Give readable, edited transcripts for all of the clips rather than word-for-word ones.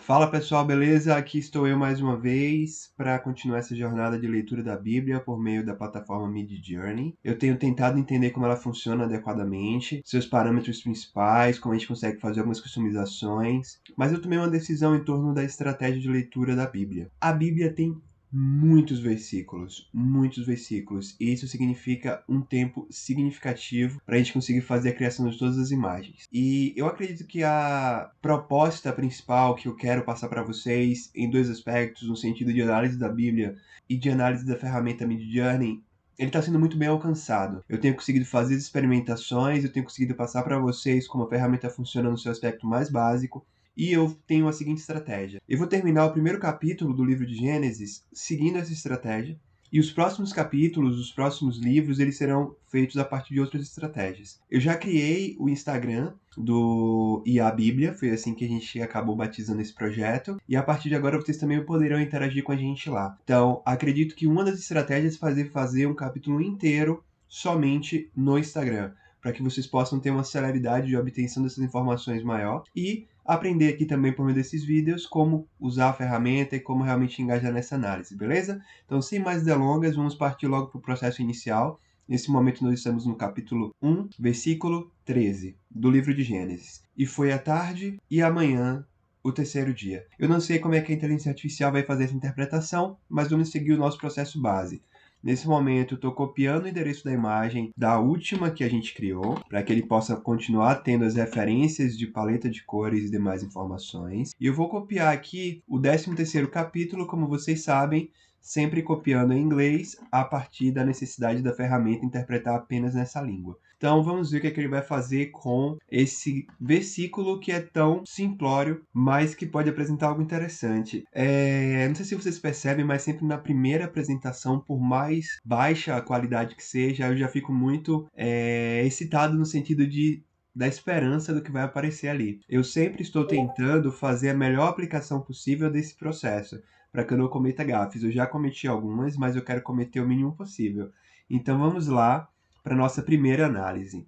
Fala pessoal, beleza? Aqui estou eu mais uma vez para continuar essa jornada de leitura da Bíblia por meio da plataforma Midjourney. Eu tenho tentado entender como ela funciona adequadamente, seus parâmetros principais, como a gente consegue fazer algumas customizações, mas eu tomei uma decisão em torno da estratégia de leitura da Bíblia. A Bíblia tem muitos versículos, e isso significa um tempo significativo para a gente conseguir fazer a criação de todas as imagens. E eu acredito que a proposta principal que eu quero passar para vocês em dois aspectos, no sentido de análise da Bíblia e de análise da ferramenta Midjourney, ele está sendo muito bem alcançado. Eu tenho conseguido fazer experimentações, eu tenho conseguido passar para vocês como a ferramenta funciona no seu aspecto mais básico, e eu tenho a seguinte estratégia. Eu vou terminar o primeiro capítulo do livro de Gênesis seguindo essa estratégia, e os próximos capítulos, os próximos livros, eles serão feitos a partir de outras estratégias. Eu já criei o Instagram do IA Bíblia, foi assim que a gente acabou batizando esse projeto, e a partir de agora vocês também poderão interagir com a gente lá. Então, acredito que uma das estratégias é fazer um capítulo inteiro somente no Instagram, para que vocês possam ter uma celeridade de obtenção dessas informações maior e aprender aqui também por meio desses vídeos como usar a ferramenta e como realmente engajar nessa análise, beleza? Então, sem mais delongas, vamos partir logo para o processo inicial. Nesse momento nós estamos no capítulo 1, versículo 13 do livro de Gênesis. E foi a tarde e amanhã o terceiro dia. Eu não sei como é que a inteligência artificial vai fazer essa interpretação, mas vamos seguir o nosso processo base. Nesse momento, eu estou copiando o endereço da imagem da última que a gente criou, para que ele possa continuar tendo as referências de paleta de cores e demais informações. E eu vou copiar aqui o 13º capítulo, como vocês sabem, sempre copiando em inglês, a partir da necessidade da ferramenta interpretar apenas nessa língua. Então vamos ver o que é que ele vai fazer com esse versículo que é tão simplório, mas que pode apresentar algo interessante. Não sei se vocês percebem, mas sempre na primeira apresentação, por mais baixa a qualidade que seja, eu já fico muito excitado no sentido da esperança do que vai aparecer ali. Eu sempre estou tentando fazer a melhor aplicação possível desse processo, para que eu não cometa gafes. Eu já cometi algumas, mas eu quero cometer o mínimo possível. Então vamos lá para nossa primeira análise.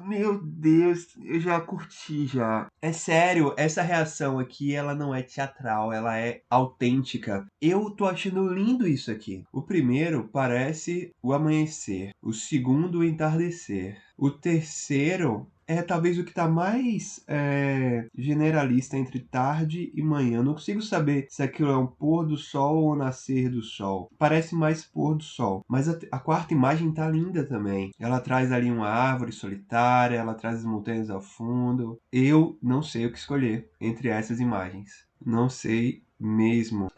Meu Deus, eu já curti já. É sério, essa reação aqui, ela não é teatral, ela é autêntica. Eu tô achando lindo isso aqui. O primeiro parece o amanhecer, o segundo o entardecer, o terceiro é talvez o que tá mais generalista entre tarde e manhã. Não consigo saber se aquilo é um pôr do sol ou nascer do sol. Parece mais pôr do sol. Mas a quarta imagem tá linda também. Ela traz ali uma árvore solitária, ela traz as montanhas ao fundo. Eu não sei o que escolher entre essas imagens. Não sei mesmo.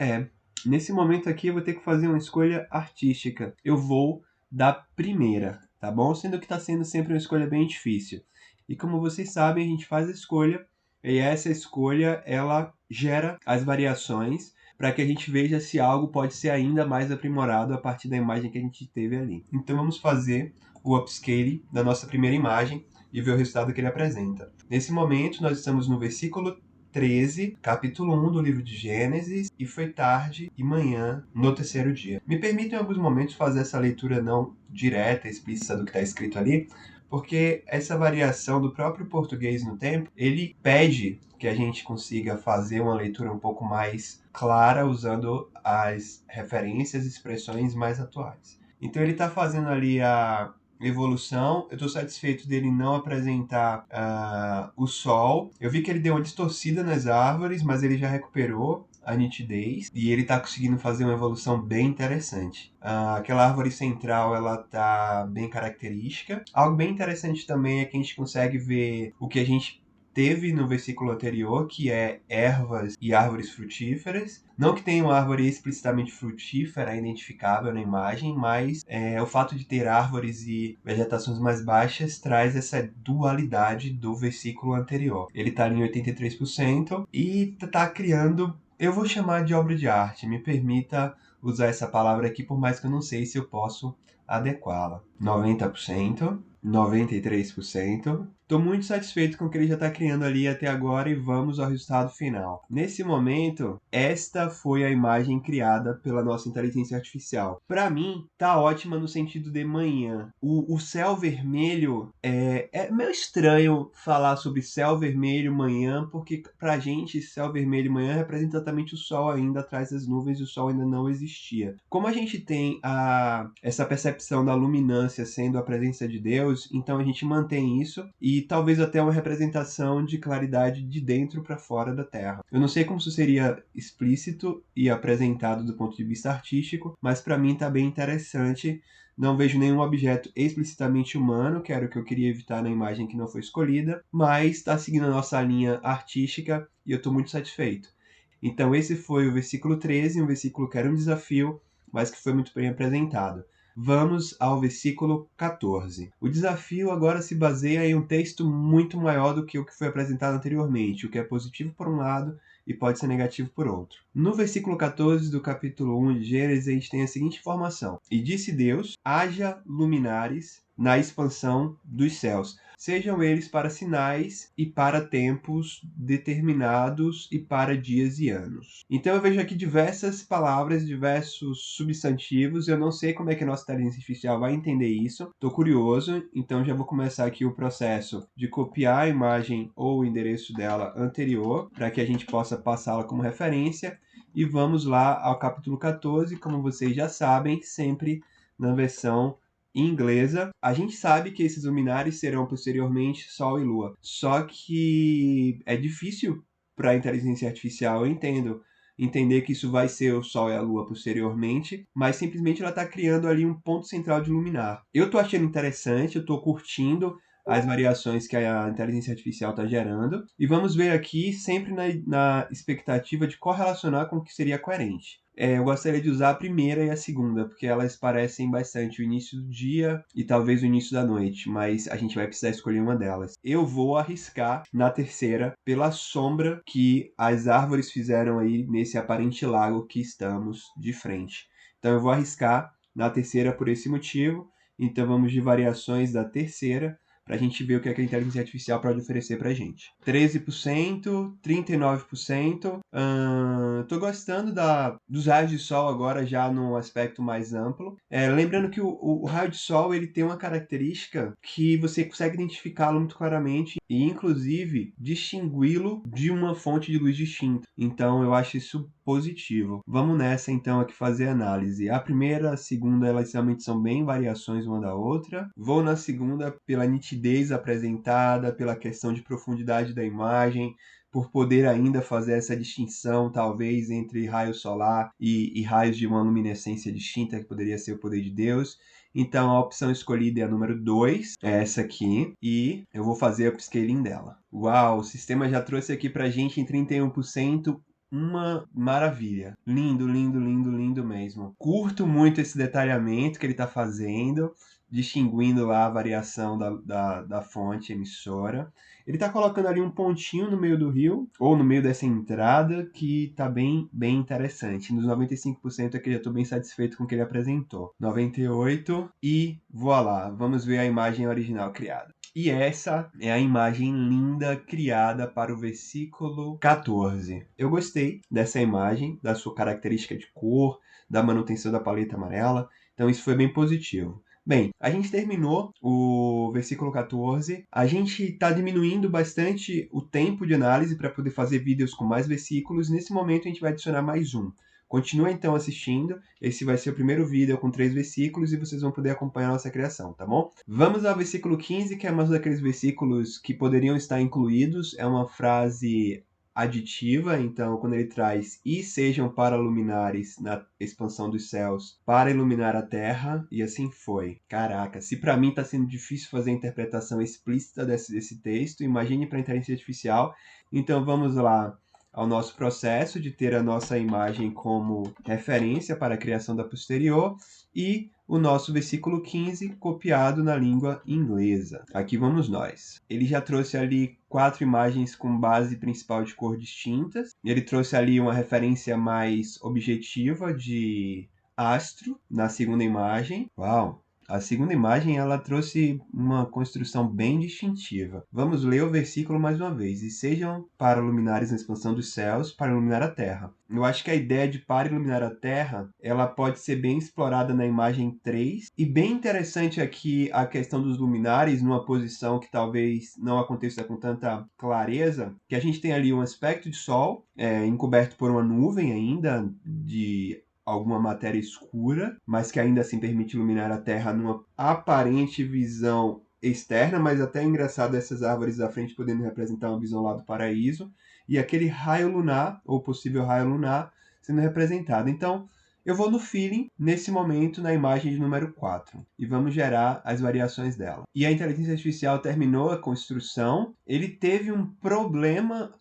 Nesse momento aqui eu vou ter que fazer uma escolha artística. Eu vou da primeira, tá bom? Sendo que tá sendo sempre uma escolha bem difícil. E como vocês sabem, a gente faz a escolha e essa escolha ela gera as variações para que a gente veja se algo pode ser ainda mais aprimorado a partir da imagem que a gente teve ali. Então vamos fazer o upscaling da nossa primeira imagem e ver o resultado que ele apresenta. Nesse momento nós estamos no versículo 13, capítulo 1 do livro de Gênesis, e foi tarde e manhã no terceiro dia. Me permitam em alguns momentos fazer essa leitura não direta, explícita do que está escrito ali, porque essa variação do próprio português no tempo, ele pede que a gente consiga fazer uma leitura um pouco mais clara, usando as referências e expressões mais atuais. Então ele está fazendo ali a evolução. Eu estou satisfeito dele não apresentar o sol. Eu vi que ele deu uma distorcida nas árvores, mas ele já recuperou a nitidez e ele está conseguindo fazer uma evolução bem interessante. Aquela árvore central ela tá bem característica. Algo bem interessante também é que a gente consegue ver o que a gente teve no versículo anterior, que é ervas e árvores frutíferas. Não que tenha uma árvore explicitamente frutífera identificável na imagem, mas o fato de ter árvores e vegetações mais baixas traz essa dualidade do versículo anterior. Ele está em 83% e está criando, eu vou chamar de obra de arte, me permita usar essa palavra aqui, por mais que eu não sei se eu posso adequá-la. 90%, 93%, Estou muito satisfeito com o que ele já está criando ali até agora e vamos ao resultado final. Nesse momento, esta foi a imagem criada pela nossa inteligência artificial. Para mim, tá ótima no sentido de manhã. O céu vermelho é meio estranho falar sobre céu vermelho manhã, porque pra gente céu vermelho manhã representa exatamente o sol ainda atrás das nuvens e o sol ainda não existia. Como a gente tem essa percepção da luminância sendo a presença de Deus, então a gente mantém isso e talvez até uma representação de claridade de dentro para fora da Terra. Eu não sei como isso seria explícito e apresentado do ponto de vista artístico, mas para mim tá bem interessante. Não vejo nenhum objeto explicitamente humano, que era o que eu queria evitar na imagem que não foi escolhida, mas está seguindo a nossa linha artística e eu estou muito satisfeito. Então esse foi o versículo 13, um versículo que era um desafio, mas que foi muito bem apresentado. Vamos ao versículo 14. O desafio agora se baseia em um texto muito maior do que o que foi apresentado anteriormente, o que é positivo por um lado e pode ser negativo por outro. No versículo 14 do capítulo 1 de Gênesis, a gente tem a seguinte informação: E disse Deus, haja luminares na expansão dos céus, sejam eles para sinais e para tempos determinados e para dias e anos. Então eu vejo aqui diversas palavras, diversos substantivos. Eu não sei como é que a nossa inteligência artificial vai entender isso. Estou curioso, então já vou começar aqui o processo de copiar a imagem ou o endereço dela anterior, para que a gente possa passá-la como referência. E vamos lá ao capítulo 14, como vocês já sabem, sempre na versão inglesa. A gente sabe que esses luminares serão posteriormente Sol e Lua. Só que é difícil para a inteligência artificial, eu entendo, entender que isso vai ser o Sol e a Lua posteriormente, mas simplesmente ela está criando ali um ponto central de luminar. Eu estou achando interessante, eu estou curtindo as variações que a inteligência artificial está gerando, e vamos ver aqui sempre na expectativa de correlacionar com o que seria coerente. Eu gostaria de usar a primeira e a segunda, porque elas parecem bastante o início do dia e talvez o início da noite, mas a gente vai precisar escolher uma delas. Eu vou arriscar na terceira, pela sombra que as árvores fizeram aí nesse aparente lago que estamos de frente. Então eu vou arriscar na terceira por esse motivo. Então vamos de variações da terceira, para a gente ver o que a inteligência artificial pode oferecer para a gente. 13%, 39%. Tô gostando dos raios de sol agora já num aspecto mais amplo. Lembrando que o raio de sol ele tem uma característica que você consegue identificá-lo muito claramente e, inclusive, distingui-lo de uma fonte de luz distinta. Então, eu acho isso positivo. Vamos nessa, então, aqui fazer a análise. A primeira, a segunda, elas realmente são bem variações uma da outra. Vou na segunda pela nitidez apresentada, pela questão de profundidade da imagem, por poder ainda fazer essa distinção, talvez, entre raio solar e raios de uma luminescência distinta, que poderia ser o poder de Deus. Então, a opção escolhida é a número 2, é essa aqui, e eu vou fazer o upscaling dela. Uau, o sistema já trouxe aqui pra gente em 31%, uma maravilha. Lindo, lindo, lindo, lindo mesmo. Curto muito esse detalhamento que ele está fazendo, distinguindo lá a variação da fonte emissora. Ele está colocando ali um pontinho no meio do rio, ou no meio dessa entrada, que está bem, bem interessante. Nos 95% aqui eu já estou bem satisfeito com o que ele apresentou. 98% e voilá, vamos ver a imagem original criada. E essa é a imagem linda criada para o versículo 14. Eu gostei dessa imagem, da sua característica de cor, da manutenção da paleta amarela, então isso foi bem positivo. Bem, a gente terminou o versículo 14. A gente está diminuindo bastante o tempo de análise para poder fazer vídeos com mais versículos. Nesse momento a gente vai adicionar mais um. Continua então assistindo, esse vai ser o primeiro vídeo com 3 versículos e vocês vão poder acompanhar a nossa criação, tá bom? Vamos ao versículo 15, que é mais um daqueles versículos que poderiam estar incluídos, é uma frase aditiva, então quando ele traz e sejam para luminares na expansão dos céus, para iluminar a terra, e assim foi. Caraca, se para mim está sendo difícil fazer a interpretação explícita desse texto, imagine para a inteligência artificial. Então vamos lá ao nosso processo de ter a nossa imagem como referência para a criação da posterior e o nosso versículo 15 copiado na língua inglesa. Aqui vamos nós. Ele já trouxe ali 4 imagens com base principal de cor distintas. Ele trouxe ali uma referência mais objetiva de astro na segunda imagem. Uau! A segunda imagem, ela trouxe uma construção bem distintiva. Vamos ler o versículo mais uma vez. E sejam para luminares na expansão dos céus, para iluminar a terra. Eu acho que a ideia de para iluminar a terra, ela pode ser bem explorada na imagem 3. E bem interessante aqui a questão dos luminares, numa posição que talvez não aconteça com tanta clareza, que a gente tem ali um aspecto de sol, encoberto por uma nuvem ainda, de alguma matéria escura, mas que ainda assim permite iluminar a Terra numa aparente visão externa, mas até é engraçado essas árvores à frente podendo representar uma visão lá do paraíso, e aquele raio lunar, ou possível raio lunar, sendo representado. Então, eu vou no feeling, nesse momento, na imagem de número 4, e vamos gerar as variações dela. E a inteligência artificial terminou a construção, ele teve um problema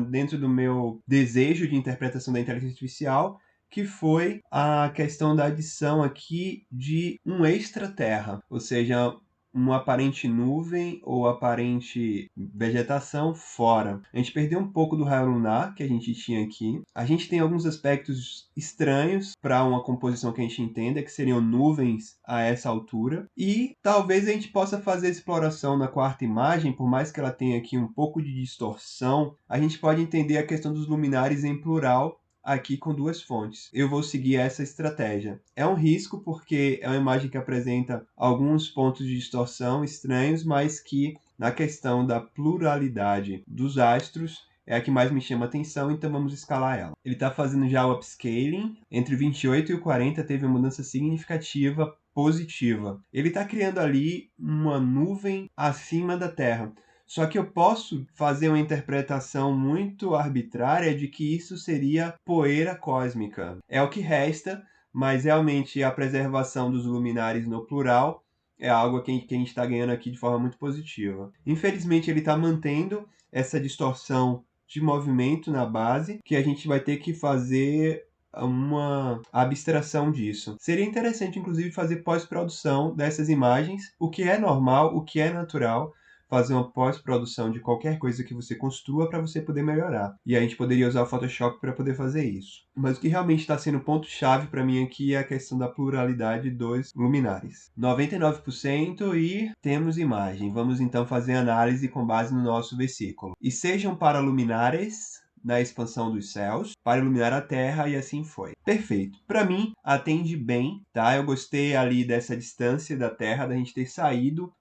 dentro do meu desejo de interpretação da inteligência artificial, que foi a questão da adição aqui de um extraterra, ou seja, uma aparente nuvem ou aparente vegetação fora. A gente perdeu um pouco do raio lunar que a gente tinha aqui. A gente tem alguns aspectos estranhos para uma composição que a gente entenda, que seriam nuvens a essa altura. E talvez a gente possa fazer exploração na quarta imagem, por mais que ela tenha aqui um pouco de distorção, a gente pode entender a questão dos luminares em plural aqui com duas fontes. Eu vou seguir essa estratégia. É um risco porque é uma imagem que apresenta alguns pontos de distorção estranhos, mas que na questão da pluralidade dos astros é a que mais me chama atenção, então vamos escalar ela. Ele está fazendo já o upscaling. Entre 28 e o 40 teve uma mudança significativa positiva. Ele está criando ali uma nuvem acima da Terra. Só que eu posso fazer uma interpretação muito arbitrária de que isso seria poeira cósmica. É o que resta, mas realmente a preservação dos luminares no plural é algo que a gente está ganhando aqui de forma muito positiva. Infelizmente, ele está mantendo essa distorção de movimento na base, que a gente vai ter que fazer uma abstração disso. Seria interessante, inclusive, fazer pós-produção dessas imagens, o que é normal, o que é natural, fazer uma pós-produção de qualquer coisa que você construa para você poder melhorar. E a gente poderia usar o Photoshop para poder fazer isso. Mas o que realmente está sendo ponto-chave para mim aqui é a questão da pluralidade dos luminares. 99% e temos imagem. Vamos então fazer análise com base no nosso versículo. E sejam para luminares na expansão dos céus, para iluminar a terra, e assim foi. Perfeito. Para mim, atende bem, tá? Eu gostei ali dessa distância da terra, da gente ter saído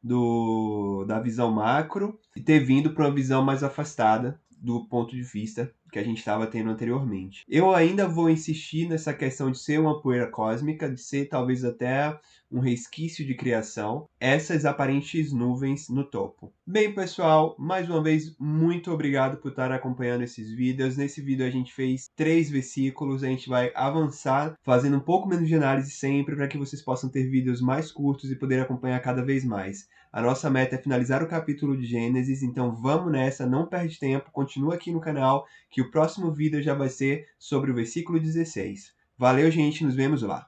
da visão macro e ter vindo para uma visão mais afastada do ponto de vista que a gente estava tendo anteriormente. Eu ainda vou insistir nessa questão de ser uma poeira cósmica, de ser talvez até um resquício de criação, essas aparentes nuvens no topo. Bem, pessoal, mais uma vez, muito obrigado por estar acompanhando esses vídeos. Nesse vídeo a gente fez 3 versículos, a gente vai avançar, fazendo um pouco menos de análise sempre, para que vocês possam ter vídeos mais curtos e poder acompanhar cada vez mais. A nossa meta é finalizar o capítulo de Gênesis, então vamos nessa, não perde tempo, continua aqui no canal, que o próximo vídeo já vai ser sobre o versículo 16. Valeu, gente, nos vemos lá!